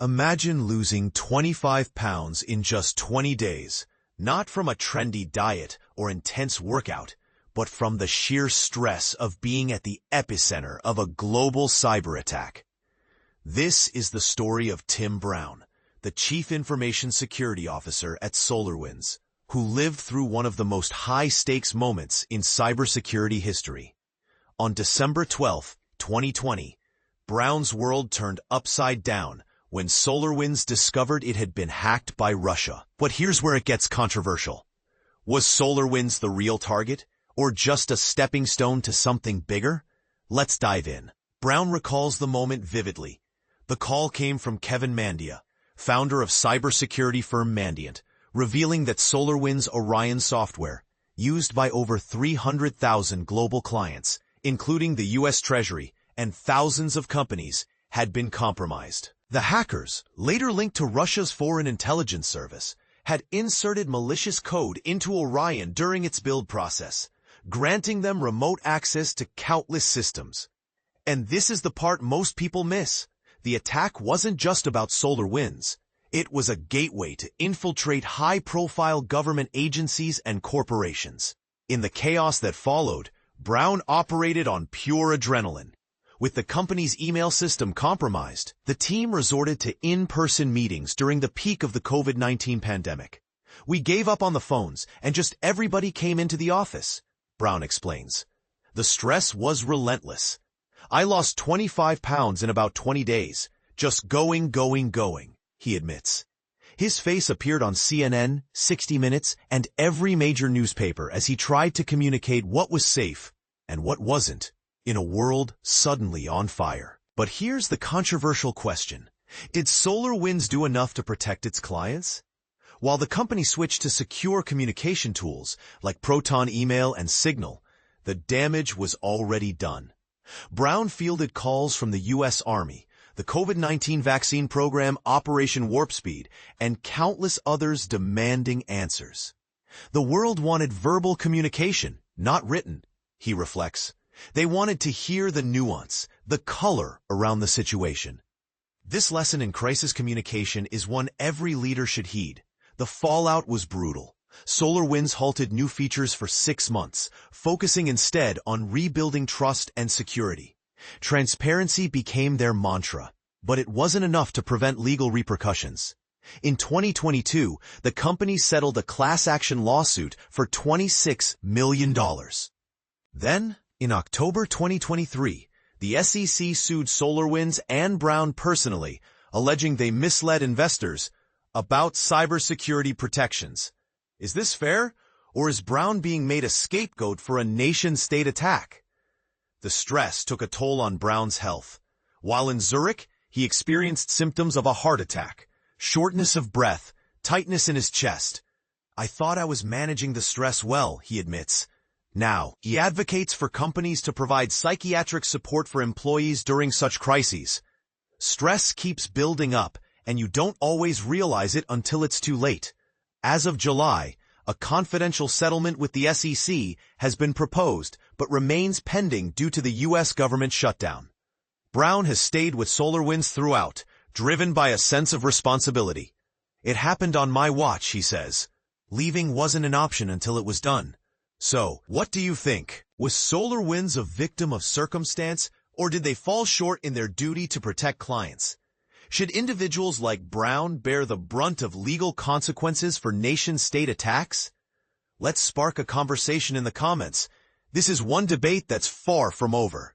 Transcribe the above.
Imagine losing 25 pounds in just 20 days, not from a trendy diet or intense workout, but from the sheer stress of being at the epicenter of a global cyber attack. This is the story of Tim Brown, the Chief Information Security Officer at SolarWinds, who lived through one of the most high-stakes moments in cybersecurity history. On December 12, 2020, Brown's world turned upside down when SolarWinds discovered it had been hacked by Russia. But here's where it gets controversial. Was SolarWinds the real target, or just a stepping stone to something bigger? Let's dive in. Brown recalls the moment vividly. The call came from Kevin Mandia, founder of cybersecurity firm Mandiant, revealing that SolarWinds Orion software, used by over 300,000 global clients, including the U.S. Treasury and thousands of companies, had been compromised. The hackers, later linked to Russia's Foreign Intelligence Service, had inserted malicious code into Orion during its build process, granting them remote access to countless systems. And this is the part most people miss. The attack wasn't just about SolarWinds. It was a gateway to infiltrate high-profile government agencies and corporations. In the chaos that followed, Brown operated on pure adrenaline. With the company's email system compromised, the team resorted to in-person meetings during the peak of the COVID-19 pandemic. We gave up on the phones, and just everybody came into the office, Brown explains. The stress was relentless. I lost 25 pounds in about 20 days, just going, he admits. His face appeared on CNN, 60 Minutes, and every major newspaper as he tried to communicate what was safe and what wasn't, in a world suddenly on fire. But here's the controversial question. Did SolarWinds do enough to protect its clients? While the company switched to secure communication tools like Proton Email and Signal, the damage was already done. Brown fielded calls from the U.S. Army, the COVID-19 vaccine program Operation Warp Speed, and countless others demanding answers. The world wanted verbal communication, not written, he reflects. They wanted to hear the nuance, the color around the situation. This lesson in crisis communication is one every leader should heed. The fallout was brutal. SolarWinds halted new features for 6 months, focusing instead on rebuilding trust and security. Transparency became their mantra, but it wasn't enough to prevent legal repercussions. In 2022, the company settled a class action lawsuit for $26 million. Then, in October 2023, the SEC sued SolarWinds and Brown personally, alleging they misled investors about cybersecurity protections. Is this fair, or is Brown being made a scapegoat for a nation-state attack? The stress took a toll on Brown's health. While in Zurich, he experienced symptoms of a heart attack, shortness of breath, tightness in his chest. I thought I was managing the stress well, he admits. Now, he advocates for companies to provide psychiatric support for employees during such crises. Stress keeps building up, and you don't always realize it until it's too late. As of July, a confidential settlement with the SEC has been proposed but remains pending due to the U.S. government shutdown. Brown has stayed with SolarWinds throughout, driven by a sense of responsibility. It happened on my watch, he says. Leaving wasn't an option until it was done. So, what do you think? Was SolarWinds a victim of circumstance, or did they fall short in their duty to protect clients? Should individuals like Brown bear the brunt of legal consequences for nation-state attacks? Let's spark a conversation in the comments. This is one debate that's far from over.